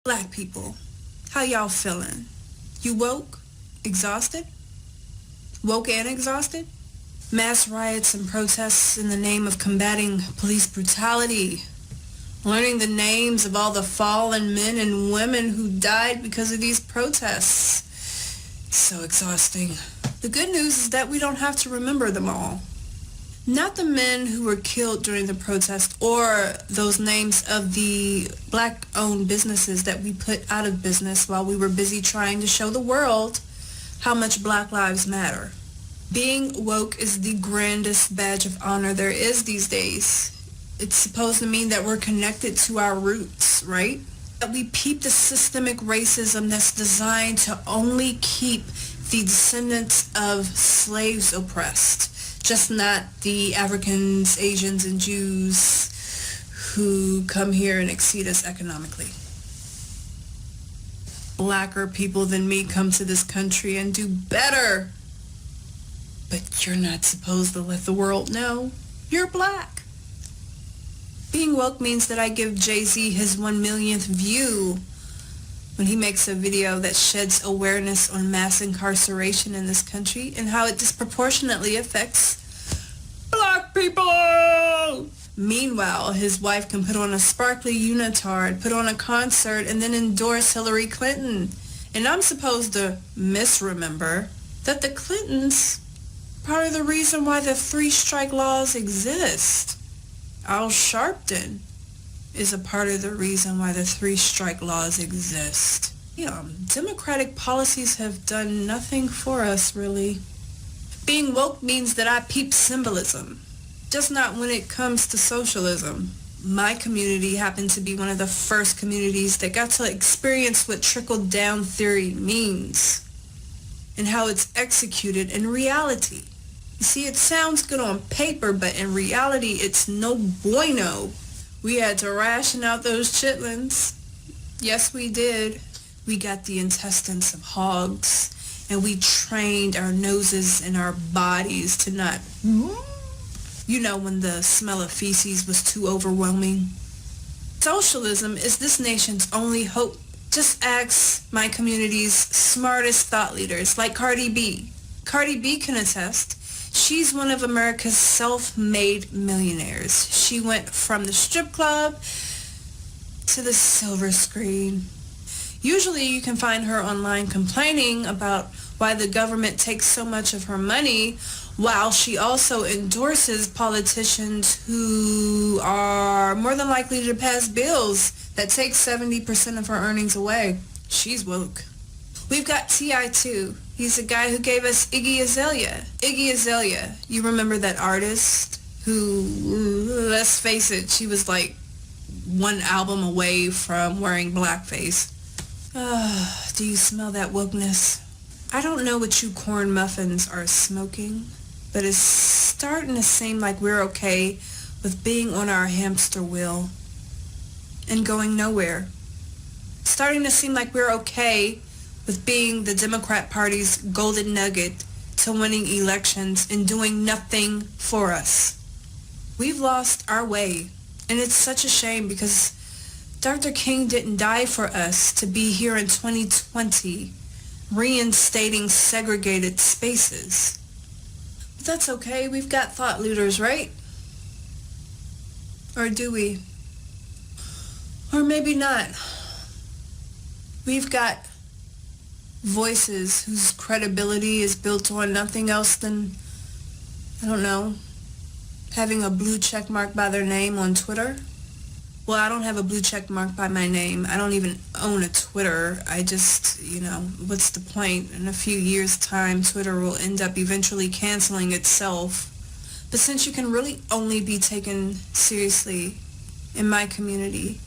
Black people, how y'all feeling? You woke? Exhausted? Woke and exhausted? Mass riots and protests in the name of combating police brutality. Learning the names of all the fallen men and women who died because of these protests. So exhausting. The good news is that we don't have to remember them all. Not the men who were killed during the protest or those names of the black-owned businesses that we put out of business while we were busy trying to show the world how much Black lives matter. Being woke is the grandest badge of honor there is these days. It's supposed to mean that we're connected to our roots, right? That we peep the systemic racism that's designed to only keep the descendants of slaves oppressed. Just not the Africans, Asians, and Jews who come here and exceed us economically. Blacker people than me come to this country and do better. But you're not supposed to let the world know you're black. Being woke means that I give Jay-Z his 1 millionth view when he makes a video that sheds awareness on mass incarceration in this country and how it disproportionately affects Black people. Meanwhile, his wife can put on a sparkly unitard, put on a concert, and then endorse Hillary Clinton. And I'm supposed to misremember that the Clintons are part of the reason why the three-strike laws exist. Al Sharpton is a part of the reason why the three-strike laws exist. Yeah, democratic policies have done nothing for us, really. Being woke means that I peep symbolism, just not when it comes to socialism. My community happened to be one of the first communities that got to experience what trickle-down theory means and how it's executed in reality. You see, it sounds good on paper, but in reality, it's no bueno. We had to ration out those chitlins. Yes, we did. We got the intestines of hogs, and we trained our noses and our bodies to not, when the smell of feces was too overwhelming. Socialism is this nation's only hope. Just ask my community's smartest thought leaders, like Cardi B. Cardi B can attest. She's one of America's self-made millionaires. She went from the strip club to the silver screen. Usually you can find her online complaining about why the government takes so much of her money, while she also endorses politicians who are more than likely to pass bills that take 70% of her earnings away. She's woke. We've got T.I. too. He's the guy who gave us Iggy Azalea. Iggy Azalea, you remember that artist who, let's face it, she was like one album away from wearing blackface. Do you smell that wokeness? I don't know what you corn muffins are smoking, but it's starting to seem like we're okay with being on our hamster wheel and going nowhere. It's starting to seem like we're okay with being the Democrat Party's golden nugget to winning elections and doing nothing for us. We've lost our way, and it's such a shame because Dr. King didn't die for us to be here in 2020 reinstating segregated spaces. But that's okay, we've got thought leaders, right? Or do we? Or maybe not. We've got voices whose credibility is built on nothing else than, having a blue check mark by their name on Twitter. Well, I don't have a blue check mark by my name. I don't even own a Twitter. I just, what's the point? In a few years' time, Twitter will end up eventually canceling itself. But since you can really only be taken seriously in my community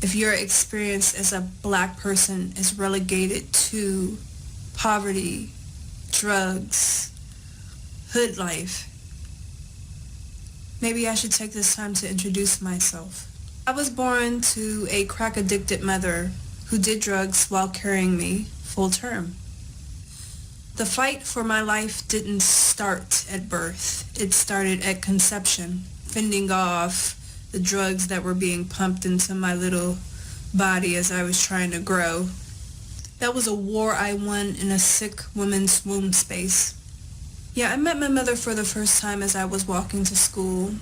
if your experience as a black person is relegated to poverty, drugs, hood life, maybe I should take this time to introduce myself. I was born to a crack-addicted mother who did drugs while carrying me full term. The fight for my life didn't start at birth. It started at conception, fending off the drugs that were being pumped into my little body as I was trying to grow. That was a war I won in a sick woman's womb space. Yeah, I met my mother for the first time as I was walking to school.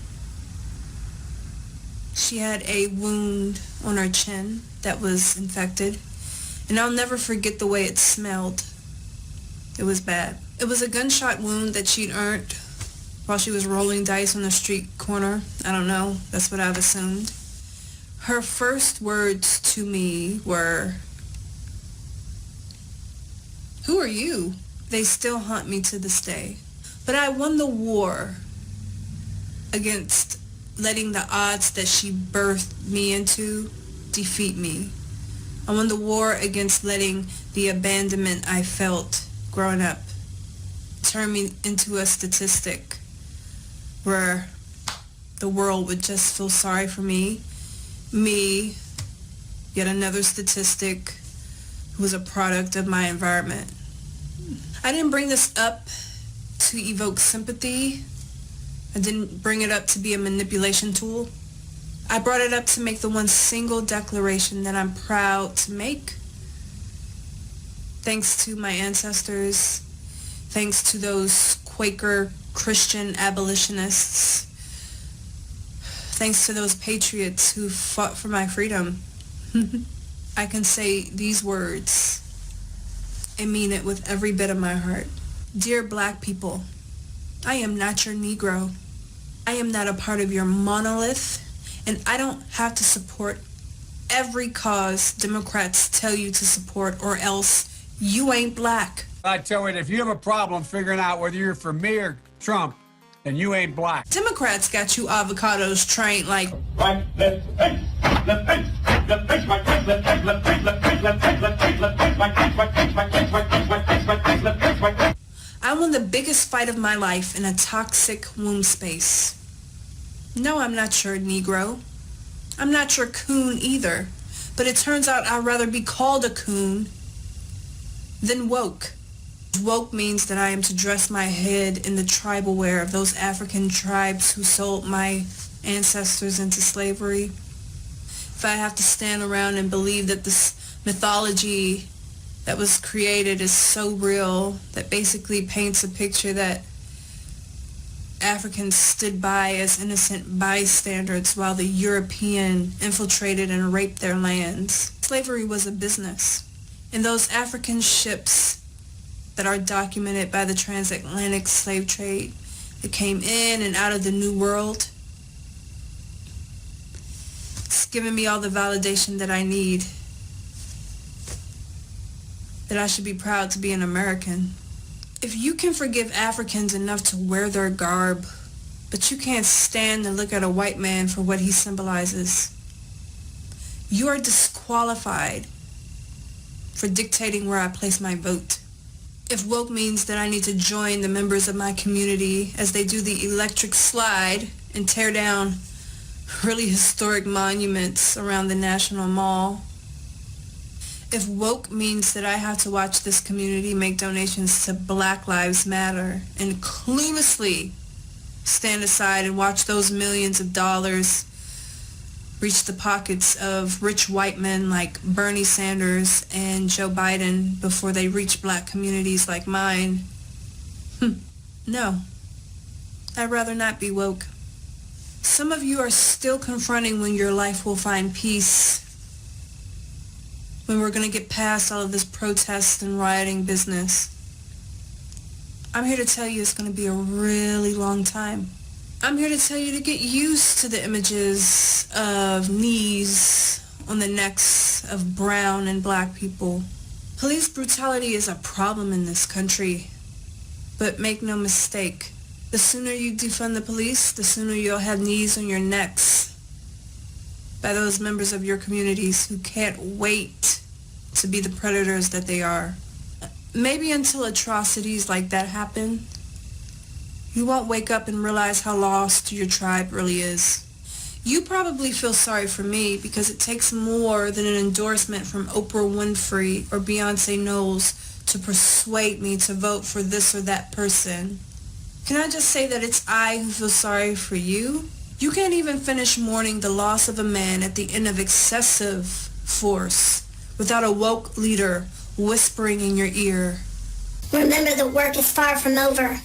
She had a wound on her chin that was infected, and I'll never forget the way it smelled. It was bad. It was a gunshot wound that she'd earned while she was rolling dice on the street corner. I don't know. That's what I've assumed. Her first words to me were, "Who are you?" They still haunt me to this day. But I won the war against letting the odds that she birthed me into defeat me. I won the war against letting the abandonment I felt growing up turn me into a statistic where the world would just feel sorry for me, yet another statistic who was a product of my environment. I didn't bring this up to evoke sympathy. I didn't bring it up to be a manipulation tool. I brought it up to make the one single declaration that I'm proud to make. Thanks to my ancestors, thanks to those Quaker Christian abolitionists, thanks to those patriots who fought for my freedom, I can say these words and mean it with every bit of my heart. Dear Black people, I am not your Negro. I am not a part of your monolith, and I don't have to support every cause Democrats tell you to support, or else you ain't black. I tell you, if you have a problem figuring out whether you're for me or Trump, then you ain't black. Democrats got you avocados trained like right, left, right, left, right, left, right, right, left, right, left, right, left, right, left, right, left, right, left, right, right, right, right, right, right, right, right, left, right, right. I won the biggest fight of my life in a toxic womb space. No, I'm not your Negro. I'm not your coon either. But it turns out I'd rather be called a coon than woke. Woke means that I am to dress my head in the tribal wear of those African tribes who sold my ancestors into slavery. If I have to stand around and believe that this mythology that was created is so real, that basically paints a picture that Africans stood by as innocent bystanders while the European infiltrated and raped their lands. Slavery was a business. And those African ships that are documented by the transatlantic slave trade that came in and out of the New World, it's given me all the validation that I need, that I should be proud to be an American. If you can forgive Africans enough to wear their garb, but you can't stand and look at a white man for what he symbolizes, you are disqualified for dictating where I place my vote. If woke means that I need to join the members of my community as they do the electric slide and tear down really historic monuments around the National Mall, if woke means that I have to watch this community make donations to Black Lives Matter and cluelessly stand aside and watch those millions of dollars reach the pockets of rich white men like Bernie Sanders and Joe Biden before they reach black communities like mine, no, I'd rather not be woke. Some of you are still confronting when your life will find peace, when we're going to get past all of this protest and rioting business. I'm here to tell you it's going to be a really long time. I'm here to tell you to get used to the images of knees on the necks of brown and black people. Police brutality is a problem in this country, but make no mistake, the sooner you defund the police, the sooner you'll have knees on your necks by those members of your communities who can't wait to be the predators that they are. Maybe until atrocities like that happen, you won't wake up and realize how lost your tribe really is. You probably feel sorry for me because it takes more than an endorsement from Oprah Winfrey or Beyonce Knowles to persuade me to vote for this or that person. Can I just say that it's I who feel sorry for you? You can't even finish mourning the loss of a man at the end of excessive force, without a woke leader whispering in your ear. Remember, the work is far from over.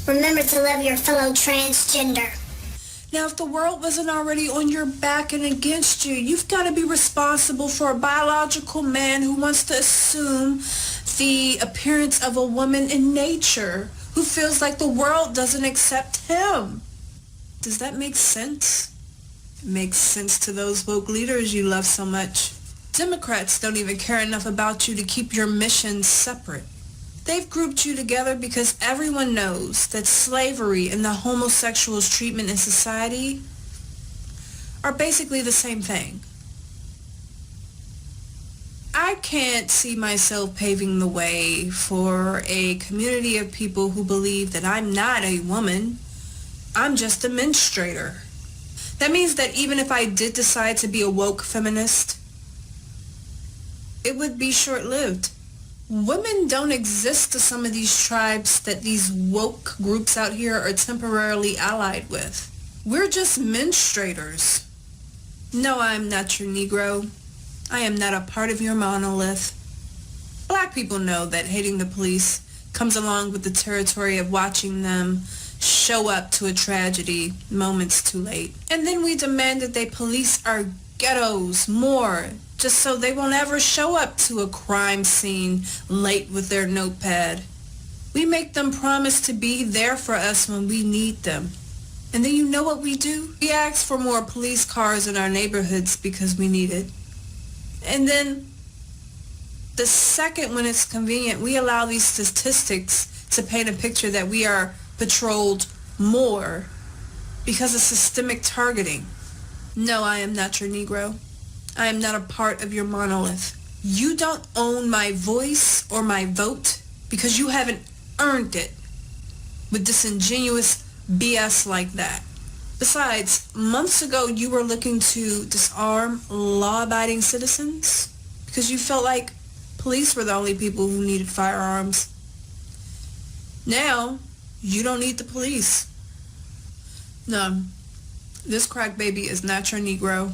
Remember to love your fellow transgender. Now, if the world wasn't already on your back and against you, you've got to be responsible for a biological man who wants to assume the appearance of a woman in nature, who feels like the world doesn't accept him. Does that make sense? It makes sense to those woke leaders you love so much. Democrats don't even care enough about you to keep your missions separate. They've grouped you together because everyone knows that slavery and the homosexuals' treatment in society are basically the same thing. I can't see myself paving the way for a community of people who believe that I'm not a woman. I'm just a menstruator. That means that even if I did decide to be a woke feminist, it would be short-lived. Women don't exist to some of these tribes that these woke groups out here are temporarily allied with. We're just menstruators. No, I'm not your Negro. I am not a part of your monolith. Black people know that hating the police comes along with the territory of watching them show up to a tragedy moments too late. And then we demand that they police our ghettos more, just so they won't ever show up to a crime scene late with their notepad. We make them promise to be there for us when we need them. And then you know what we do? We ask for more police cars in our neighborhoods because we need it. And then the second when it's convenient, we allow these statistics to paint a picture that we are patrolled more because of systemic targeting. No, I am not your Negro. I am not a part of your monolith. You don't own my voice or my vote because you haven't earned it with disingenuous BS like that. Besides, months ago you were looking to disarm law-abiding citizens because you felt like police were the only people who needed firearms. Now, you don't need the police. No, this crack baby is not your Negro.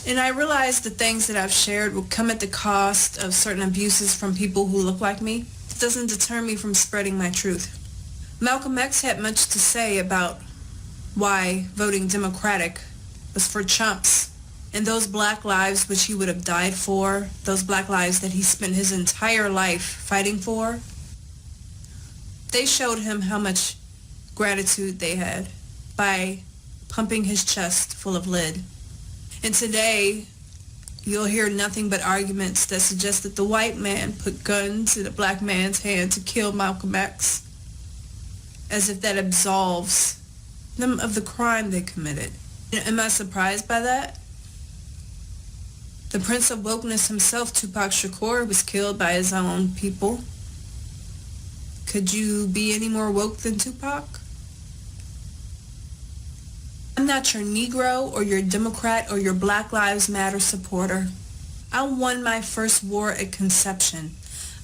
And I realize the things that I've shared will come at the cost of certain abuses from people who look like me. It doesn't deter me from spreading my truth. Malcolm X had much to say about why voting Democratic was for chumps. And those black lives which he would have died for, those black lives that he spent his entire life fighting for, they showed him how much gratitude they had by pumping his chest full of lead. And today, you'll hear nothing but arguments that suggest that the white man put guns in a black man's hand to kill Malcolm X, as if that absolves them of the crime they committed. Am I surprised by that? The Prince of Wokeness himself, Tupac Shakur, was killed by his own people. Could you be any more woke than Tupac? I'm not your Negro or your Democrat or your Black Lives Matter supporter. I won my first war at conception.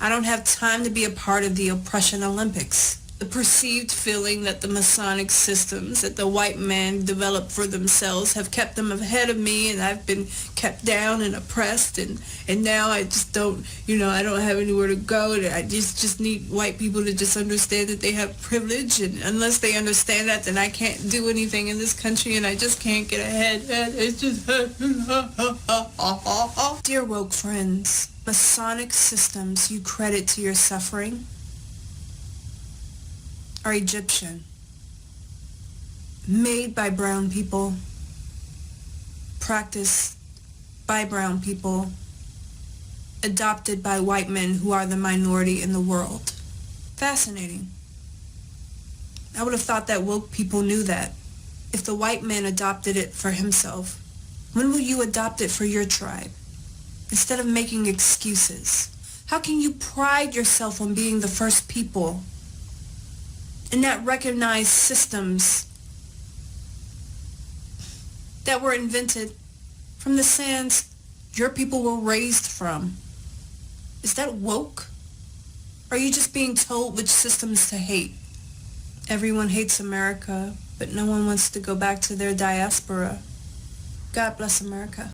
I don't have time to be a part of the oppression Olympics. The perceived feeling that the Masonic systems that the white man developed for themselves have kept them ahead of me, and I've been kept down and oppressed, and now I just don't, I don't have anywhere to go. I just need white people to just understand that they have privilege, and unless they understand that, then I can't do anything in this country, and I just can't get ahead. It's just... Dear woke friends, Masonic systems you credit to your suffering are Egyptian, made by brown people, practiced by brown people, adopted by white men who are the minority in the world. Fascinating. I would have thought that woke people knew that. If the white man adopted it for himself, when will you adopt it for your tribe? Instead of making excuses, how can you pride yourself on being the first people and not recognize systems that were invented from the sands your people were raised from? Is that woke? Or are you just being told which systems to hate? Everyone hates America, but no one wants to go back to their diaspora. God bless America.